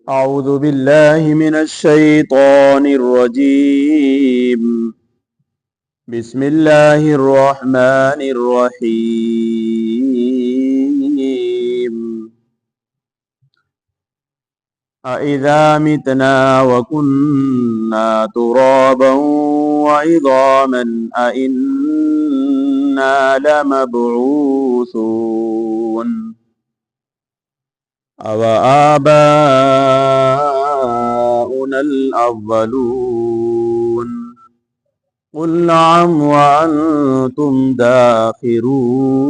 أعوذ بالله من الشيطان الرجيم بسم الله الرحمن الرحيم أإذا متنا وكنا ترابا وعظاما أإنا لمبعوثون أوآباؤنا الأولون قل نعم وأنتم داخرون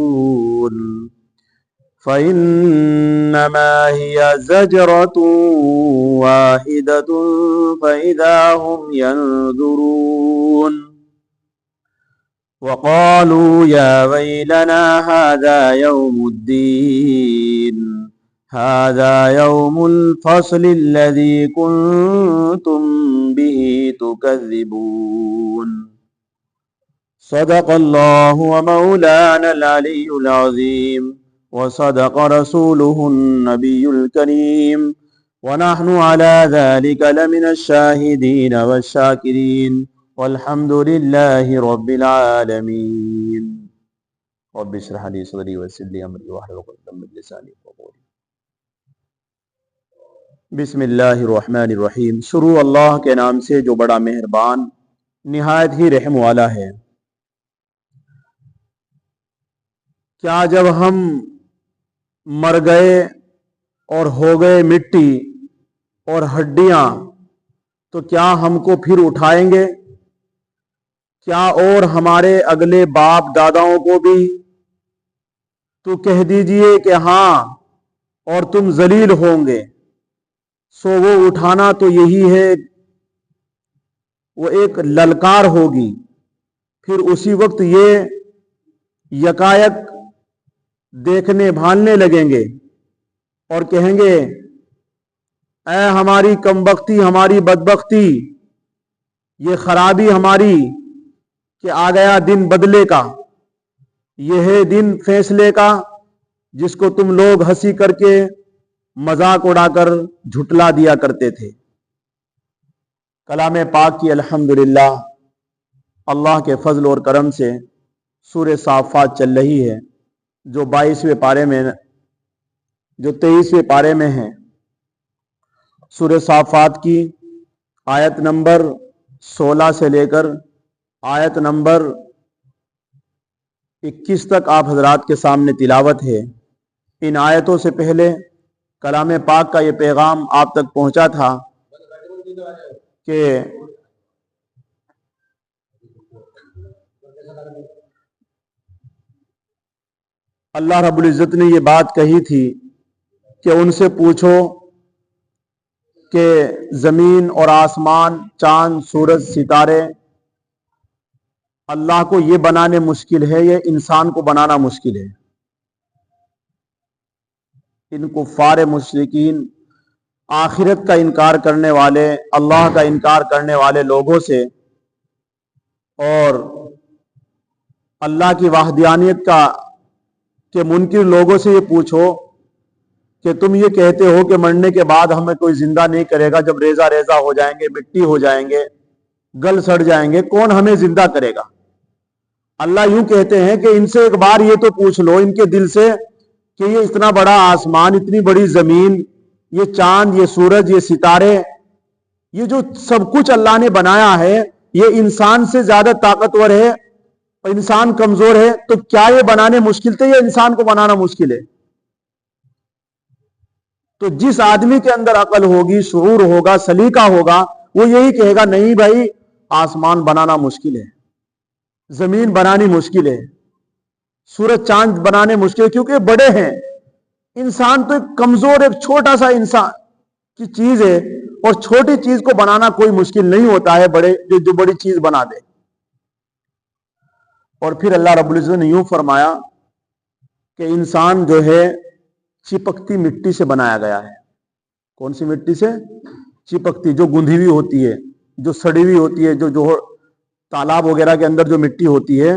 فإنما هي زجرة واحدة فإذا هم ينظرون وقالوا يا ويلنا هذا يوم الدين هذا يوم الفصل الذي كنتم به تكذبون صدق الله ومولانا العلي العظيم وصدق رسوله النبي الكريم ونحن على ذلك لمن الشاهدين والشاكرين والحمد لله رب العالمين رب اشرح لي صدري ويسر لي امري واحلل عقدة من لساني يفقهوا قولي بسم اللہ الرحمن الرحیم شروع اللہ کے نام سے جو بڑا مہربان نہایت ہی رحم والا ہے۔ کیا جب ہم مر گئے اور ہو گئے مٹی اور ہڈیاں تو کیا ہم کو پھر اٹھائیں گے؟ کیا اور ہمارے اگلے باپ داداؤں کو بھی؟ تو کہہ دیجئے کہ ہاں اور تم ذلیل ہوں گے۔ سو وہ اٹھانا تو یہی ہے، وہ ایک للکار ہوگی۔ پھر اسی وقت یہ یکایک دیکھنے بھالنے لگیں گے اور کہیں گے اے ہماری کمبختی، ہماری بدبختی، یہ خرابی ہماری کہ آ گیا دن بدلے کا، یہ ہے دن فیصلے کا جس کو تم لوگ ہنسی کر کے مذاق اڑا کر جھٹلا دیا کرتے تھے۔ کلام پاک کی الحمدللہ اللہ کے فضل اور کرم سے سورہ صافات چل رہی ہے، جو 22ویں پارے میں، جو 23ویں پارے میں ہے۔ سورہ صافات کی آیت نمبر 16 سے لے کر آیت نمبر 21 تک آپ حضرات کے سامنے تلاوت ہے۔ ان آیتوں سے پہلے کلام پاک کا یہ پیغام آپ تک پہنچا تھا کہ اللہ رب العزت نے یہ بات کہی تھی کہ ان سے پوچھو کہ زمین اور آسمان، چاند، سورج، ستارے اللہ کو یہ بنانے مشکل ہے، یہ انسان کو بنانا مشکل ہے۔ ان کفار مشرکین، آخرت کا انکار کرنے والے، اللہ کا انکار کرنے والے لوگوں سے اور اللہ کی وحدانیت کا کہ منکر لوگوں سے یہ پوچھو کہ تم یہ کہتے ہو کہ مرنے کے بعد ہمیں کوئی زندہ نہیں کرے گا، جب ریزہ ریزہ ہو جائیں گے، مٹی ہو جائیں گے، گل سڑ جائیں گے، کون ہمیں زندہ کرے گا؟ اللہ یوں کہتے ہیں کہ ان سے ایک بار یہ تو پوچھ لو ان کے دل سے کہ یہ اتنا بڑا آسمان، اتنی بڑی زمین، یہ چاند، یہ سورج، یہ ستارے، یہ جو سب کچھ اللہ نے بنایا ہے، یہ انسان سے زیادہ طاقتور ہے، انسان کمزور ہے، تو کیا یہ بنانے مشکل تھے یا انسان کو بنانا مشکل ہے؟ تو جس آدمی کے اندر عقل ہوگی، شعور ہوگا، سلیقہ ہوگا، وہ یہی کہے گا نہیں بھائی، آسمان بنانا مشکل ہے، زمین بنانی مشکل ہے، سورج چاند بنانے مشکل ہے، کیونکہ بڑے ہیں۔ انسان تو ایک کمزور، ایک چھوٹا سا انسان کی چیز ہے، اور چھوٹی چیز کو بنانا کوئی مشکل نہیں ہوتا ہے، بڑے جو بڑی چیز بنا دے۔ اور پھر اللہ رب العزت نے یوں فرمایا کہ انسان جو ہے چپکتی مٹی سے بنایا گیا ہے۔ کون سی مٹی سے؟ چپکتی، جو گندھی ہوئی ہوتی ہے، جو سڑی ہوئی ہوتی ہے، جو تالاب وغیرہ کے اندر جو مٹی ہوتی ہے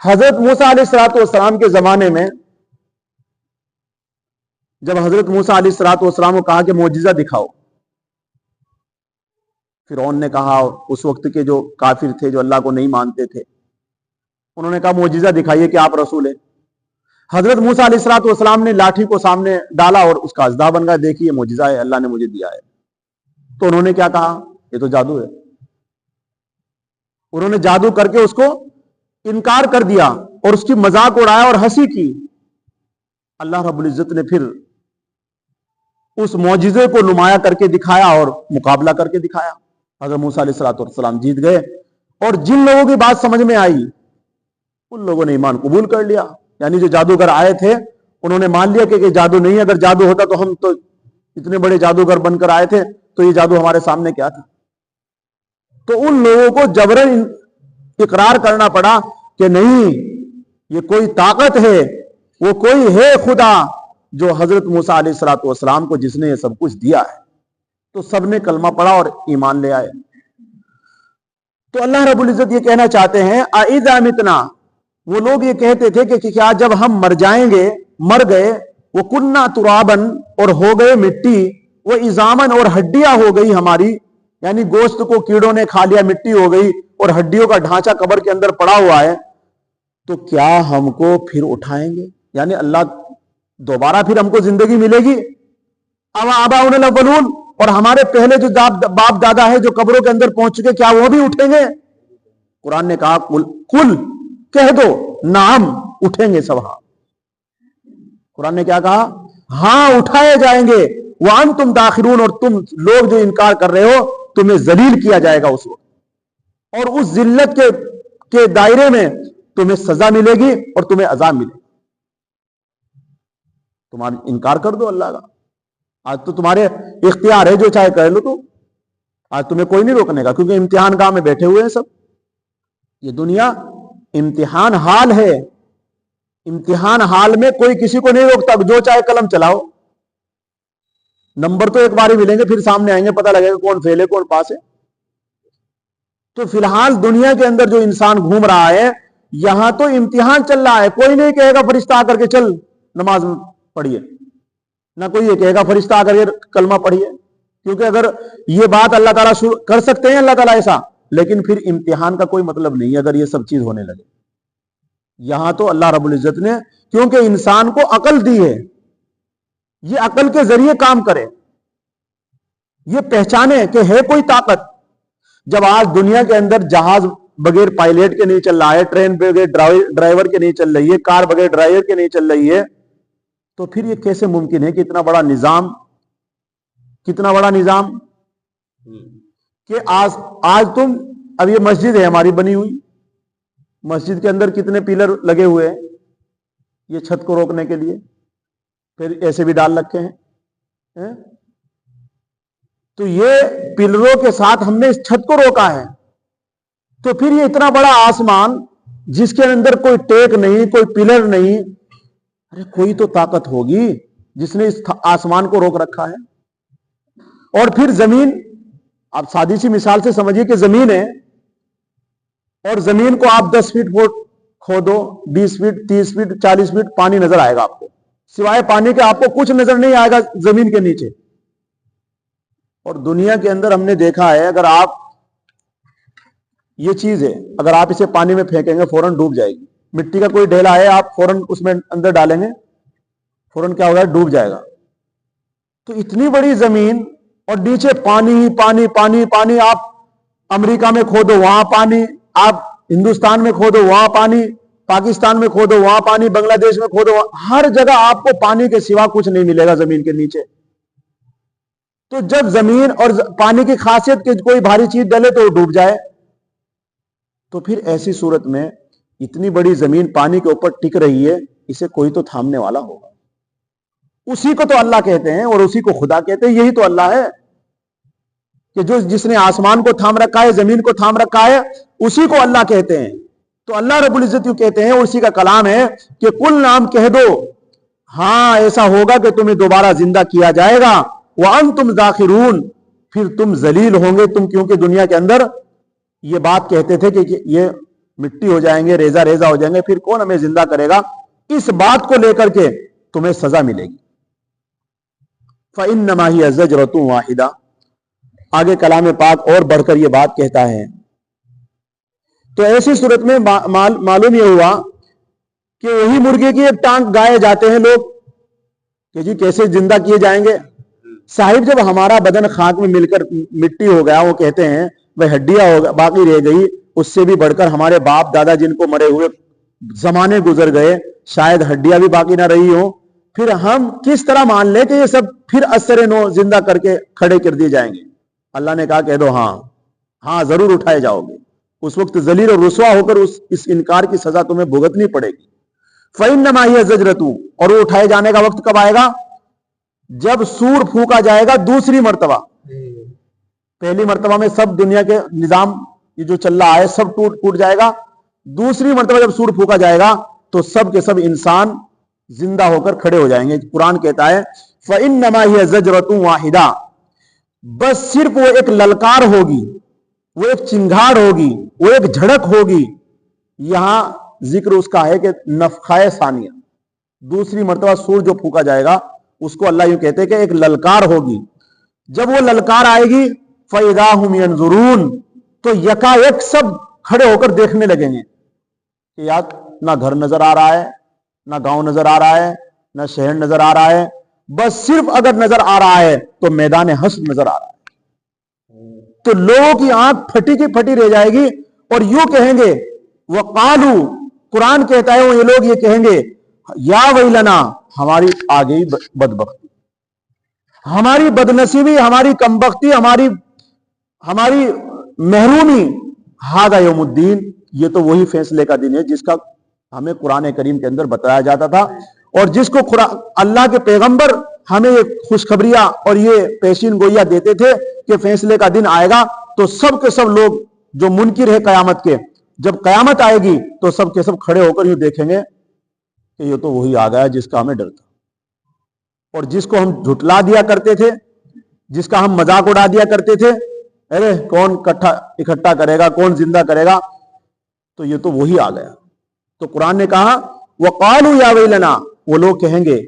حضرت موسیٰ علیہ السلام کے زمانے میں جب حضرت موسیٰ علیہ السلام کو کہا کہ معجزہ دکھاؤ، فرعون نے کہا، اس وقت کے جو کافر تھے جو اللہ کو نہیں مانتے تھے، انہوں نے کہا معجزہ دکھائیے کہ آپ رسول ہیں۔ حضرت موسیٰ علیہ السلام نے لاٹھی کو سامنے ڈالا اور اس کا اژدہا بن گیا، دیکھیے معجزہ ہے، اللہ نے مجھے دیا ہے۔ تو انہوں نے کیا کہا؟ یہ تو جادو ہے۔ انہوں نے جادو کر کے اس کو انکار کر دیا اور اس کی مذاق اڑایا اور ہنسی کی۔ اللہ رب العزت نے پھر اس معجزے کو نمایاں کر کے دکھایا اور مقابلہ کر کے دکھایا۔ حضرت موسیٰ علیہ السلام جیت گئے، اور جن لوگوں کی بات سمجھ میں آئی ان لوگوں نے ایمان قبول کر لیا۔ یعنی جو جادوگر آئے تھے انہوں نے مان لیا کہ جادو نہیں ہے، اگر جادو ہوتا تو ہم تو اتنے بڑے جادوگر بن کر آئے تھے، تو یہ جادو ہمارے سامنے کیا تھا؟ تو ان لوگوں کو جبرن اقرار کرنا پڑا کہ نہیں، یہ کوئی طاقت ہے، وہ کوئی ہے خدا جو حضرت موسیٰ علیہ السلام کو جس نے یہ سب کچھ دیا ہے۔ تو سب نے کلمہ پڑھا اور ایمان لے آئے۔ تو اللہ رب العزت یہ کہنا چاہتے ہیں اَإِذَا مِتْنَا، وہ لوگ یہ کہتے تھے کہ کیا جب ہم مر جائیں گے، مر گئے، وہ کُنَّا تُرَابًا، اور ہو گئے مٹی، وہ عِظَامًا، اور ہڈیاں ہو گئی ہماری، یعنی گوشت کو کیڑوں نے کھا لیا، مٹی ہو گئی اور ہڈیوں کا ڈھانچہ قبر کے اندر پڑا ہوا ہے، تو کیا ہم کو پھر اٹھائیں گے؟ یعنی اللہ دوبارہ پھر ہم کو زندگی ملے گی؟ آباؤنا الاولون، اور ہمارے پہلے جو باپ دادا ہے جو قبروں کے اندر پہنچ چکے، کیا وہ بھی اٹھیں گے؟ قرآن نے کہا کل کہہ دو نعم، اٹھیں گے سب۔ ہاں، قرآن نے کیا کہا؟ ہاں اٹھائے جائیں گے۔ وَأَنْتُمْ دَاخِرُونَ، اور تم لوگ جو انکار کر رہے ہو تمہیں ذلیل کیا جائے گا اس وقت، اور اس ذلت کے دائرے میں تمہیں سزا ملے گی اور تمہیں عذاب ملے گا۔ تمہارا انکار کر دو اللہ کا، آج تو تمہارے اختیار ہے، جو چاہے کر لو، تو آج تمہیں کوئی نہیں روکنے کا، کیونکہ امتحان گاہ میں بیٹھے ہوئے ہیں سب۔ یہ دنیا امتحان حال ہے، امتحان حال میں کوئی کسی کو نہیں روکتا، جو چاہے قلم چلاؤ، نمبر تو ایک بار ہی ملیں گے، پھر سامنے آئیں گے، پتہ لگے گا کون فیل ہے کون پاس ہے۔ تو فی الحال دنیا کے اندر جو انسان گھوم رہا ہے، یہاں تو امتحان چل رہا ہے۔ کوئی نہیں کہے گا فرشتہ آ کر کے چل نماز پڑھیے، نہ کوئی یہ کہے گا فرشتہ آ کر کے کلمہ پڑھیے، کیونکہ اگر یہ بات اللہ تعالیٰ کر سکتے ہیں اللہ تعالیٰ ایسا، لیکن پھر امتحان کا کوئی مطلب نہیں ہے اگر یہ سب چیز ہونے لگے۔ یہاں تو اللہ رب العزت نے کیونکہ انسان کو عقل دی ہے، یہ عقل کے ذریعے کام کرے، یہ پہچانے کہ ہے کوئی طاقت۔ جب آج دنیا کے اندر جہاز بغیر پائلٹ کے نہیں چل رہا ہے، ٹرین بغیر ڈرائیور کے نہیں چل رہی ہے، کار بغیر ڈرائیور کے نہیں چل رہی ہے، تو پھر یہ کیسے ممکن ہے کہ اتنا بڑا نظام کہ آج تم، اب یہ مسجد ہے ہماری بنی ہوئی، مسجد کے اندر کتنے پیلر لگے ہوئے ہیں یہ چھت کو روکنے کے لیے، پھر ایسے بھی ڈال رکھے ہیں، تو یہ پلروں کے ساتھ ہم نے اس چھت کو روکا ہے۔ تو پھر یہ اتنا بڑا آسمان جس کے اندر کوئی ٹیک نہیں، کوئی پلر نہیں، ارے کوئی تو طاقت ہوگی جس نے اس آسمان کو روک رکھا ہے۔ اور پھر زمین، آپ سادی سی مثال سے سمجھیے کہ زمین ہے، اور زمین کو آپ 10 فٹ کھودو، 20 فٹ، 30 فٹ، 40 فٹ، پانی نظر آئے گا آپ کو، سوائے پانی کے آپ کو کچھ نظر نہیں آئے گا زمین کے نیچے۔ اور دنیا کے اندر ہم نے دیکھا ہے، اگر آپ، یہ چیز ہے، اگر آپ اسے پانی میں پھینکیں گے فوراً ڈوب جائے گی۔ مٹی کا کوئی ڈھیلا ہے، آپ فوراً اس میں اندر ڈالیں گے، فوراً کیا ہوگا؟ ڈوب جائے گا۔ تو اتنی بڑی زمین اور نیچے پانی ہی پانی پانی پانی، آپ امریکہ میں کھودو وہاں پانی، آپ ہندوستان میں کھودو وہاں پانی، پاکستان میں کھودو وہاں پانی، بنگلہ دیش میں کھودو ہر جگہ آپ کو پانی کے سوا کچھ نہیں ملے گا زمین کے نیچے۔ تو جب زمین اور پانی کی خاصیت کہ کوئی بھاری چیز ڈلے تو وہ ڈوب جائے، تو پھر ایسی صورت میں اتنی بڑی زمین پانی کے اوپر ٹک رہی ہے، اسے کوئی تو تھامنے والا ہوگا۔ اسی کو تو اللہ کہتے ہیں اور اسی کو خدا کہتے ہیں۔ یہی تو اللہ ہے کہ جس نے آسمان کو تھام رکھا ہے، زمین کو تھام رکھا ہے، اسی کو اللہ کہتے ہیں۔ تو اللہ رب العزت یوں کہتے ہیں، اور اسی کا کلام ہے کہ کل نام کہہ دو، ہاں ایسا ہوگا کہ تمہیں دوبارہ زندہ کیا جائے گا، وَأَنْتُمْ دَاخِرُونَ، پھر تم ذلیل ہوں گے۔ تم کیونکہ دنیا کے اندر یہ بات کہتے تھے کہ یہ مٹی ہو جائیں گے, ریزہ ریزہ ہو جائیں گے, پھر کون ہمیں زندہ کرے گا؟ اس بات کو لے کر کے تمہیں سزا ملے گی. فَإِنَّمَا هِيَ زَجْرَةٌ وَاحِدَةٌ. آگے کلام پاک اور بڑھ کر یہ بات کہتا ہے. تو ایسی صورت میں معلوم یہ ہوا کہ وہی مرغے کی ایک ٹانگ گائے جاتے ہیں لوگ کہ جی کیسے زندہ کیے جائیں گے. صاحب جب ہمارا بدن خاک میں مل کر مٹی ہو گیا, وہ کہتے ہیں وہ ہڈیاں باقی رہ گئی, اس سے بھی بڑھ کر ہمارے باپ دادا جن کو مرے ہوئے زمانے گزر گئے, شاید ہڈیاں بھی باقی نہ رہی ہوں, پھر ہم کس طرح مان لیں کہ یہ سب پھر اثر نو زندہ کر کے کھڑے کر دیے جائیں گے؟ اللہ نے کہا کہہ دو ہاں ضرور اٹھائے جاؤ گے. اس وقت ذلیل اور رسوا ہو کر اس انکار کی سزا تمہیں بھگتنی پڑے گی. فَإِنَّمَا هِيَ زَجْرَةٌ. اور وہ اٹھائے جانے کا وقت کب آئے گا؟ جب سور پھونکا جائے گا دوسری مرتبہ. پہلی مرتبہ میں سب دنیا کے نظام یہ جو چل رہا ہے سب ٹوٹ جائے گا. دوسری مرتبہ جب سور پھونکا جائے گا تو سب کے سب انسان زندہ ہو کر کھڑے ہو جائیں گے. قرآن کہتا ہے فَإِنَّمَا هِيَ زَجْرَةٌ وَاحِدَةٌ. بس صرف وہ ایک للکار ہوگی, وہ ایک چنگھاڑ ہوگی, وہ ایک جھڑک ہوگی. یہاں ذکر اس کا ہے کہ نفخہ ثانیہ, دوسری مرتبہ سور جو پھونکا جائے گا اس کو اللہ یوں کہتے ہیں کہ ایک للکار ہوگی. جب وہ للکار آئے گی فَإِذَا هُمْ يَنظُرُونَ. تو یکا یک سب کھڑے ہو کر دیکھنے لگیں گے کہ یار نہ گھر نظر آ رہا ہے, نہ گاؤں نظر آ رہا ہے, نہ شہر نظر آ رہا ہے, بس صرف اگر نظر آ رہا ہے تو میدان حشر نظر آ رہا ہے. تو لوگوں کی آنکھ پھٹی کی پھٹی رہ جائے گی اور یوں کہیں گے وَقَالُوا. قرآن کہتا ہے وہ یہ لوگ یہ کہیں گے یا ویلنا, ہماری آ گئی بدبختی, ہماری بدنصیبی, ہماری کمبختی, ہماری محرومی. ھذا یوم الدین. یہ تو وہی فیصلے کا دن ہے جس کا ہمیں قرآن کریم کے اندر بتایا جاتا تھا, اور جس کو اللہ کے پیغمبر ہمیں یہ خوشخبریاں اور یہ پیشین گوئیاں دیتے تھے کہ فیصلے کا دن آئے گا. تو سب کے سب لوگ جو منکر ہے قیامت کے, جب قیامت آئے گی تو سب کے سب کھڑے ہو کر یہ دیکھیں گے کہ یہ تو وہی آ گیا جس کا ہمیں ڈر تھا, اور جس کو ہم جھٹلا دیا کرتے تھے, جس کا ہم مذاق اڑا دیا کرتے تھے, ارے کون اکٹھا کرے گا, کون زندہ کرے گا, تو یہ تو وہی آ گیا. تو قرآن نے کہا وَقَالُوا يَا وَيْلَنَا. وہ لوگ کہیں گے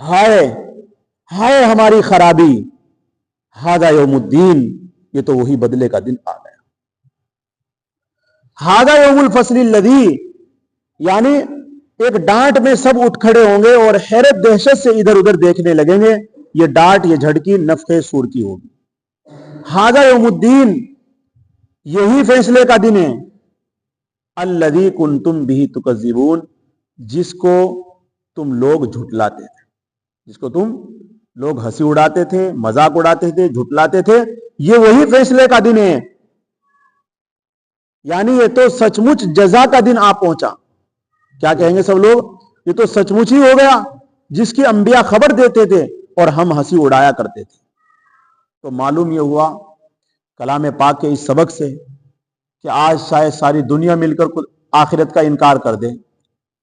ہائے ہماری خرابی, ھذا یوم الدین. یہ تو وہی بدلے کا دن آ گیا. ھذا یوم الفصل الذی. یعنی ایک ڈانٹ میں سب اٹھ کھڑے ہوں گے اور حیرت دہشت سے ادھر ادھر دیکھنے لگیں گے. یہ ڈانٹ, یہ جھڑکی نفخہ صور کی ہوگی. ھذا یوم الدین. یہی فیصلے کا دن ہے. الذی کنتم بہ تکذبون. جس کو تم لوگ جھٹلاتے تھے, جس کو تم لوگ ہنسی اڑاتے تھے, مذاق اڑاتے تھے, جھٹلاتے تھے, یہ وہی فیصلے کا دن ہے. یعنی یہ تو سچ مچ جزا کا دن آ پہنچا. کیا کہیں گے سب لوگ؟ یہ تو سچ مچ ہی ہو گیا جس کی انبیاء خبر دیتے تھے اور ہم ہنسی اڑایا کرتے تھے. تو معلوم یہ ہوا کلام پاک کے اس سبق سے کہ آج شاید ساری دنیا مل کر آخرت کا انکار کر دے,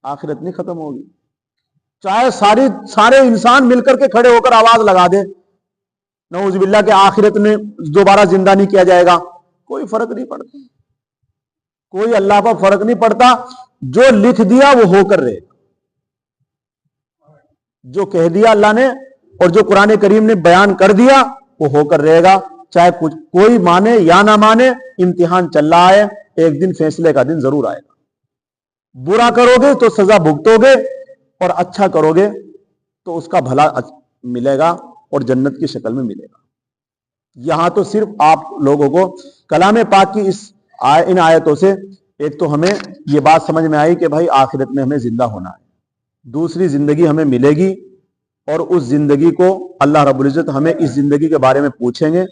آخرت نہیں ختم ہوگی. چاہے سارے انسان مل کر کے کھڑے ہو کر آواز لگا دے نعوذ باللہ کہ آخرت میں دوبارہ زندہ نہیں کیا جائے گا, کوئی فرق نہیں پڑتا, کوئی اللہ پر فرق نہیں پڑتا. جو لکھ دیا وہ ہو کر رہے, جو کہہ دیا اللہ نے اور جو قرآن کریم نے بیان کر دیا وہ ہو کر رہے گا. چاہے کوئی مانے یا نہ مانے, امتحان چل رہا ہے, ایک دن فیصلے کا دن ضرور آئے گا. برا کرو گے تو سزا بھگتو گے, اور اچھا کرو گے تو اس کا بھلا ملے گا اور جنت کی شکل میں ملے گا. یہاں تو صرف آپ لوگوں کو کلام پاک کی ان آیتوں سے ایک تو ہمیں یہ بات سمجھ میں آئی کہ بھائی آخرت میں ہمیں زندہ ہونا ہے, دوسری زندگی ہمیں ملے گی, اور اس زندگی کو اللہ رب العزت ہمیں اس زندگی کے بارے میں پوچھیں گے.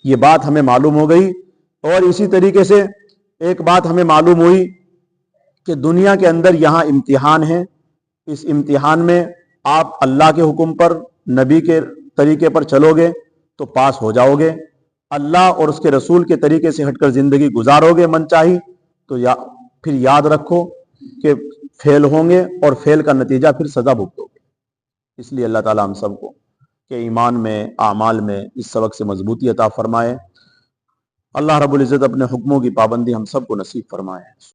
یہ بات ہمیں معلوم ہو گئی. اور اسی طریقے سے ایک بات ہمیں معلوم ہوئی کہ دنیا کے اندر یہاں امتحان ہے. اس امتحان میں آپ اللہ کے حکم پر, نبی کے طریقے پر چلو گے تو پاس ہو جاؤ گے. اللہ اور اس کے رسول کے طریقے سے ہٹ کر زندگی گزارو گے من چاہی تو پھر یاد رکھو کہ فیل ہوں گے, اور فیل کا نتیجہ پھر سزا بھگتو گے. اس لیے اللہ تعالیٰ ہم سب کو کہ ایمان میں, اعمال میں اس سبق سے مضبوطی عطا فرمائے. اللہ رب العزت اپنے حکموں کی پابندی ہم سب کو نصیب فرمائے.